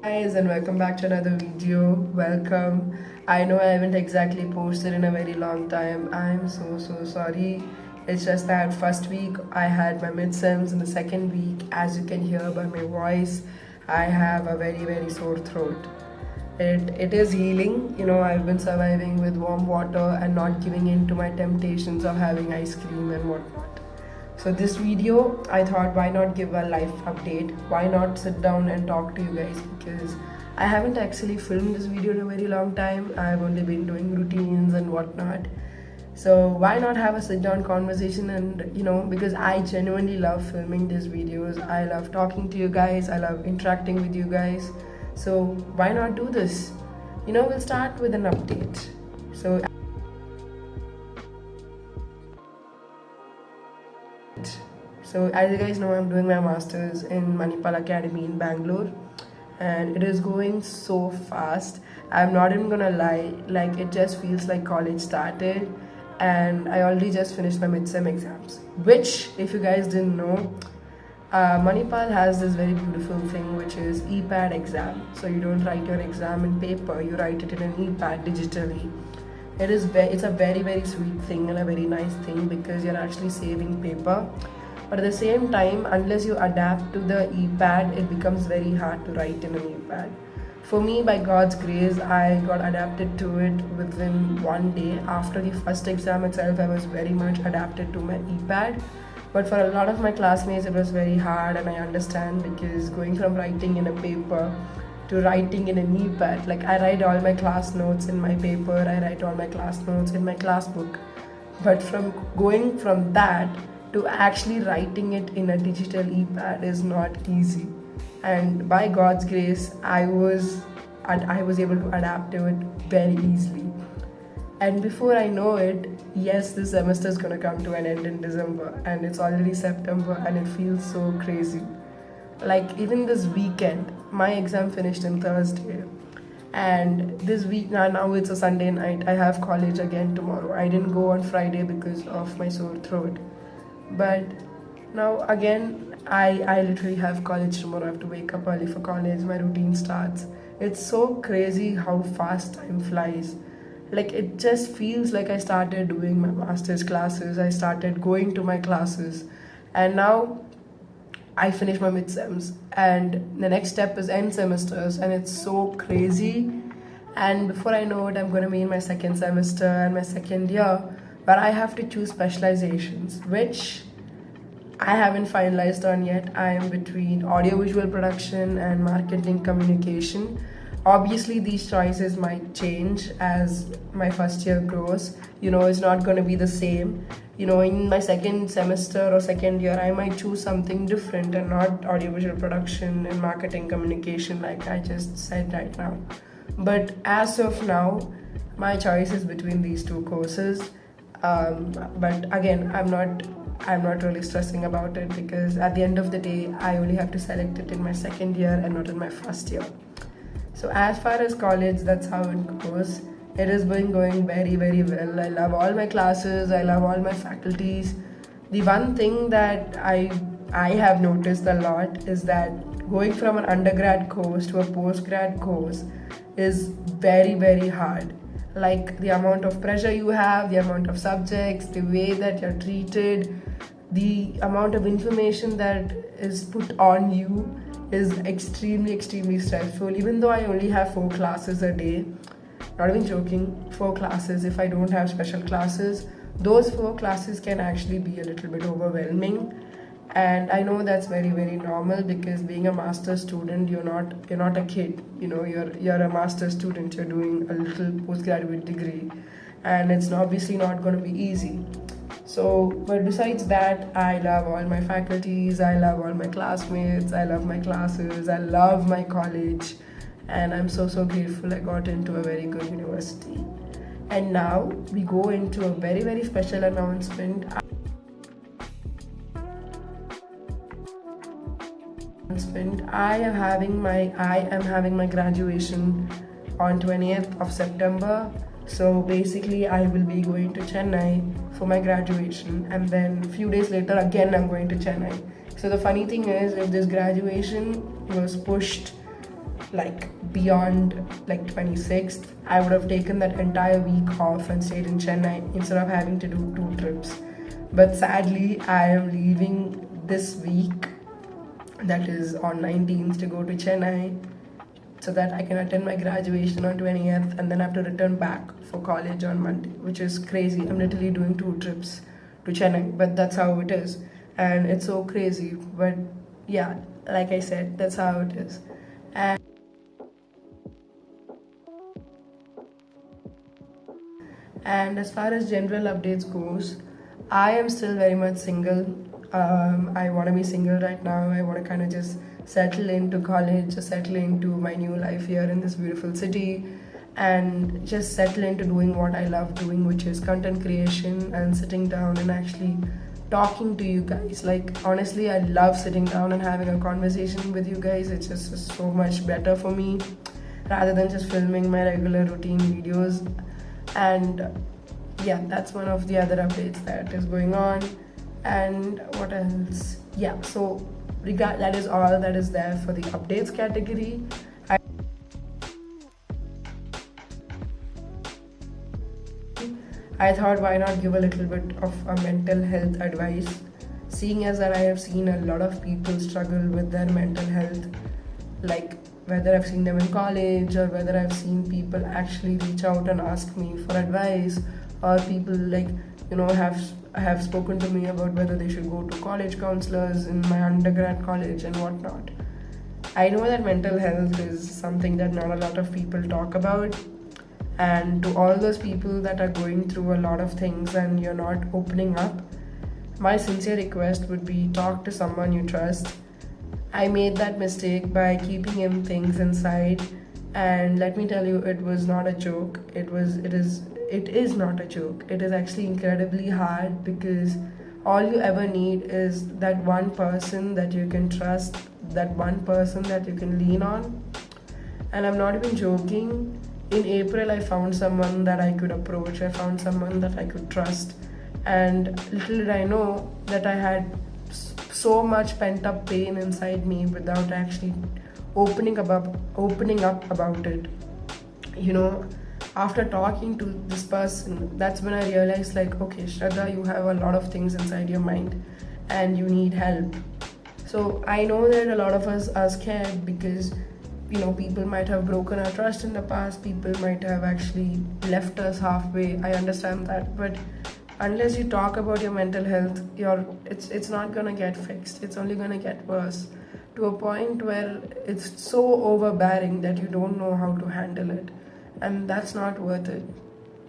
Guys, and welcome back to another video. Welcome. I know I haven't exactly posted in a very long time. I'm so sorry. It's just that first week I had my midterms, and the second week, as you can hear by my voice, I have a very sore throat. It is healing. I've been surviving with warm water and not giving in to my temptations of having ice cream and whatnot. So this video, I thought, why not give a life update? Why not sit down and talk to you guys? Because I haven't actually filmed this video in a very long time. I've only been doing routines and whatnot. So why not have a sit down conversation? And because I genuinely love filming these videos. I love talking to you guys. I love interacting with you guys. So why not do this? We'll start with an update. So as you guys know, I'm doing my masters in Manipal Academy in Bangalore, and it is going so fast. I'm not even gonna lie, like it just feels like college started, and I already just finished my midsem exams. Which, if you guys didn't know, Manipal has this very beautiful thing which is EPAD exam. So you don't write your exam in paper, you write it in an EPAD digitally. It's a very sweet thing and a very nice thing because you're actually saving paper. But at the same time, unless you adapt to the EPAD, it becomes very hard to write in an EPAD. For me, by God's grace, I got adapted to it within one day. After the first exam itself, I was very much adapted to my EPAD. But for a lot of my classmates, it was very hard, and I understand because going from writing in a paper to writing in an EPAD, like I write all my class notes in my paper, I write all my class notes in my class book. But from going from that to actually writing it in a digital EPAD is not easy. And by God's grace, I was able to adapt to it very easily. And before I know it, yes, this semester is gonna come to an end in December, and it's already September, and it feels so crazy. Like even this weekend, my exam finished on Thursday, and this week now it's a Sunday night. I have college again tomorrow. I didn't go on Friday because of my sore throat, but now again I literally have college tomorrow. I have to wake up early for college. My routine starts. It's so crazy how fast time flies. Like it just feels like I started doing my master's classes, I started going to my classes, and now I finished my midsems, and the next step is end semesters, and it's so crazy. And before I know it, I'm going to be in my second semester and my second year, but I have to choose specializations, which I haven't finalized on yet. I am between audiovisual production and marketing communication. Obviously, these choices might change as my first year grows. It's not going to be the same. In my second semester or second year, I might choose something different and not audiovisual production and marketing communication, like I just said right now. But as of now, my choice is between these two courses. But again, I'm not really stressing about it because at the end of the day, I only have to select it in my second year and not in my first year. So as far as college, that's how it goes. It has been going very well. I love all my classes. I love all my faculties. The one thing that I have noticed a lot is that going from an undergrad course to a postgrad course is very hard. Like the amount of pressure you have, the amount of subjects, the way that you're treated, the amount of information that is put on you is extremely stressful. Even though I only have 4 classes a day, not even joking, 4 classes, if I don't have special classes, those 4 classes can actually be a little bit overwhelming. And I know that's very normal because being a master student, you're not a kid. You're a master student. You're doing a little postgraduate degree, and it's obviously not going to be easy. So, but besides that, I love all my faculties, I love all my classmates, I love my classes, I love my college, and I'm so grateful I got into a very good university. And now we go into a very special announcement. I am having my graduation on 20th of September. So basically I will be going to Chennai for my graduation, and then a few days later again I'm going to Chennai. So the funny thing is, if this graduation was pushed like beyond like 26th, I would have taken that entire week off and stayed in Chennai instead of having to do two trips. But sadly, I am leaving this week, that is on 19th, to go to Chennai so that I can attend my graduation on 20th and then have to return back for college on Monday, which is crazy. I'm literally doing two trips to Chennai, but that's how it is. And it's so crazy. But yeah, like I said, that's how it is. And as far as general updates goes, I am still very much single. I want to be single right now. I want to kind of just settle into college, just settle into my new life here in this beautiful city, and just settle into doing what I love doing, which is content creation and sitting down and actually talking to you guys. Like, honestly, I love sitting down and having a conversation with you guys. It's just so much better for me rather than just filming my regular routine videos. And yeah, that's one of the other updates that is going on. And what else? Yeah, so that is all that is there for the updates category. I thought, why not give a little bit of a mental health advice, seeing as that I have seen a lot of people struggle with their mental health, like whether I've seen them in college or whether I've seen people actually reach out and ask me for advice, or people like, have spoken to me about whether they should go to college counselors in my undergrad college and whatnot. I know that mental health is something that not a lot of people talk about, and to all those people that are going through a lot of things and you're not opening up, my sincere request would be, talk to someone you trust. I made that mistake by keeping in things inside, and let me tell you, it was not a joke. It is not a joke. It is actually incredibly hard, because all you ever need is that one person that you can trust, that one person that you can lean on. And I'm not even joking. In April, I found someone that I could approach. I found someone that I could trust. And little did I know that I had so much pent up pain inside me without actually opening up about it. After talking to this person, that's when I realized, like, okay, Shraddha, you have a lot of things inside your mind and you need help. So I know that a lot of us are scared because people might have broken our trust in the past, people might have actually left us halfway. I understand that, but unless you talk about your mental health, it's not gonna get fixed. It's only gonna get worse, to a point where it's so overbearing that you don't know how to handle it, and that's not worth it.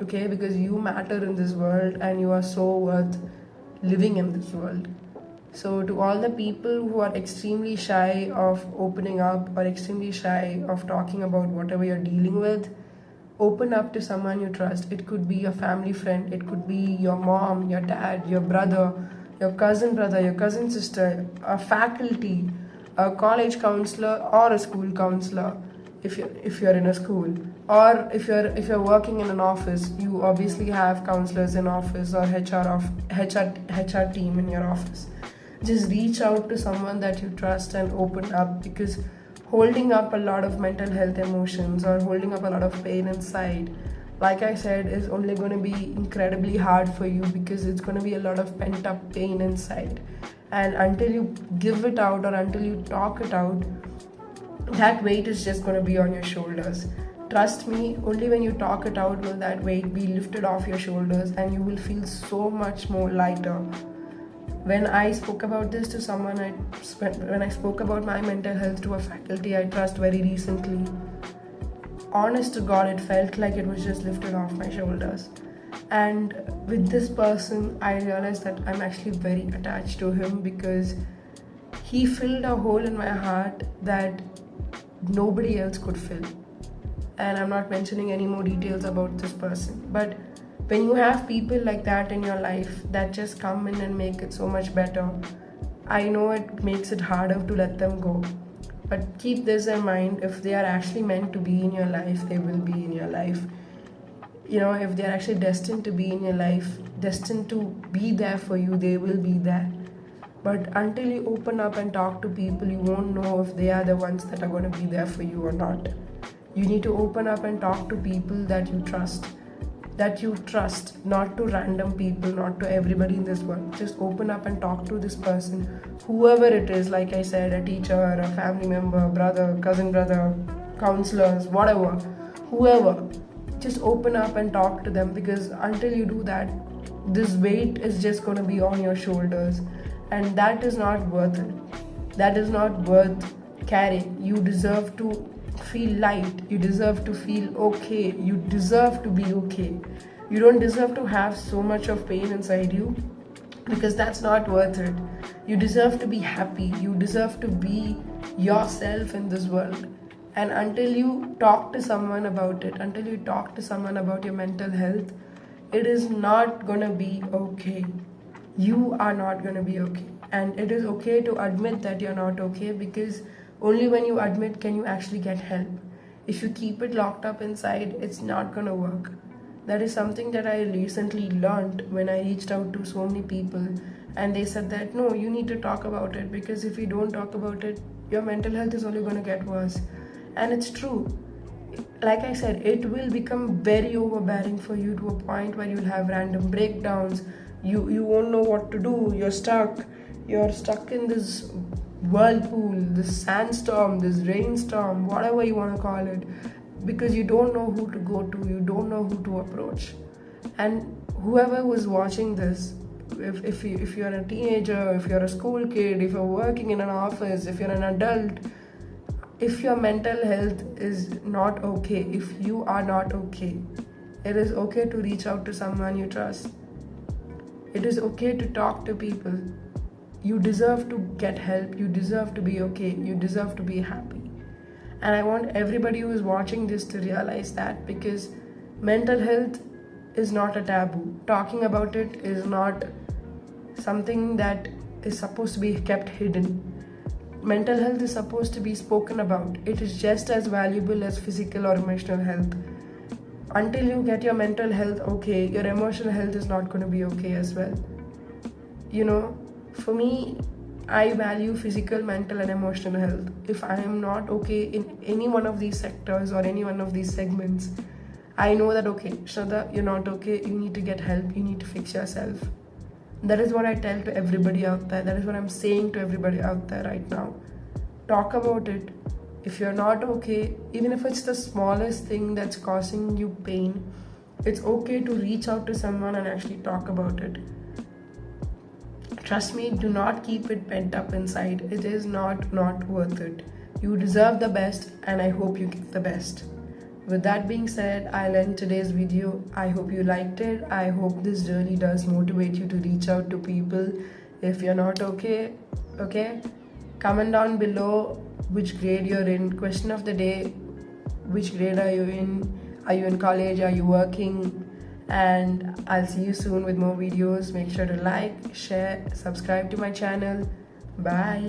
Okay, because you matter in this world and you are so worth living in this world. So, to all the people who are extremely shy of opening up or extremely shy of talking about whatever you're dealing with, open up to someone you trust. It could be your family friend, it could be your mom, your dad, your brother, your cousin sister, a faculty, a college counselor, or a school counselor if you're in a school, or if you're working in an office, you obviously have counselors in office, or HR team in your office. Just reach out to someone that you trust and open up, because holding up a lot of mental health emotions or holding up a lot of pain inside, like I said, is only going to be incredibly hard for you, because it's going to be a lot of pent up pain inside. And until you give it out or until you talk it out, that weight is just going to be on your shoulders. Trust me, only when you talk it out will that weight be lifted off your shoulders and you will feel so much more lighter. When I spoke about this to someone, when I spoke about my mental health to a faculty I trust very recently, honest to God, it felt like it was just lifted off my shoulders. And with this person, I realized that I'm actually very attached to him, because he filled a hole in my heart that nobody else could fill. And I'm not mentioning any more details about this person, but when you have people like that in your life that just come in and make it so much better, I know it makes it harder to let them go. But keep this in mind, if they are actually meant to be in your life, they will be in your life. If they're actually destined to be in your life, destined to be there for you, they will be there. But until you open up and talk to people, you won't know if they are the ones that are going to be there for you or not. You need to open up and talk to people that you trust. That you trust, not to random people, not to everybody in this world. Just open up and talk to this person, whoever it is. Like I said, a teacher, a family member, brother, cousin, brother, counselors, whatever, whoever. Just open up and talk to them, because until you do that, this weight is just going to be on your shoulders, and that is not worth it. That is not worth carrying. You deserve to feel light, you deserve to feel okay, you deserve to be okay. You don't deserve to have so much of pain inside you, because that's not worth it. You deserve to be happy, you deserve to be yourself in this world. And until you talk to someone about it, until you talk to someone about your mental health, it is not gonna be okay. You are not gonna be okay. And it is okay to admit that you're not okay, because only when you admit can you actually get help. If you keep it locked up inside, it's not gonna work. That is something that I recently learned when I reached out to so many people, and they said that no, you need to talk about it, because if you don't talk about it, your mental health is only gonna get worse. And it's true. Like I said, it will become very overbearing for you, to a point where you'll have random breakdowns. You won't know what to do. You're stuck in this whirlpool, this sandstorm, this rainstorm, whatever you want to call it, because you don't know who to go to, you don't know who to approach. And whoever was watching this, if you're a teenager, if you're a school kid, if you're working in an office, if you're an adult, if your mental health is not okay, if you are not okay, it is okay to reach out to someone you trust. It is okay to talk to people. You deserve to get help, you deserve to be okay, you deserve to be happy. And I want everybody who is watching this to realize that, because mental health is not a taboo. Talking about it is not something that is supposed to be kept hidden. Mental health is supposed to be spoken about. It is just as valuable as physical or emotional health. Until you get your mental health okay, your emotional health is not going to be okay as well. You know, for me, I value physical, mental, and emotional health. If I am not okay in any one of these sectors or any one of these segments, I know that, okay, Shraddha, you're not okay, you need to get help, you need to fix yourself. That is what I tell to everybody out there. That is what I'm saying to everybody out there right now. Talk about it. If you're not okay, even if it's the smallest thing that's causing you pain, it's okay to reach out to someone and actually talk about it. Trust me, do not keep it pent up inside. It is not worth it. You deserve the best, and I hope you get the best. With that being said, I'll end today's video. I hope you liked it. I hope this really does motivate you to reach out to people. If you're not okay, comment down below which grade you're in. Question of the day: which grade are you in? Are you in college? Are you working? And I'll see you soon with more videos. Make sure to like, share, subscribe to my channel. Bye.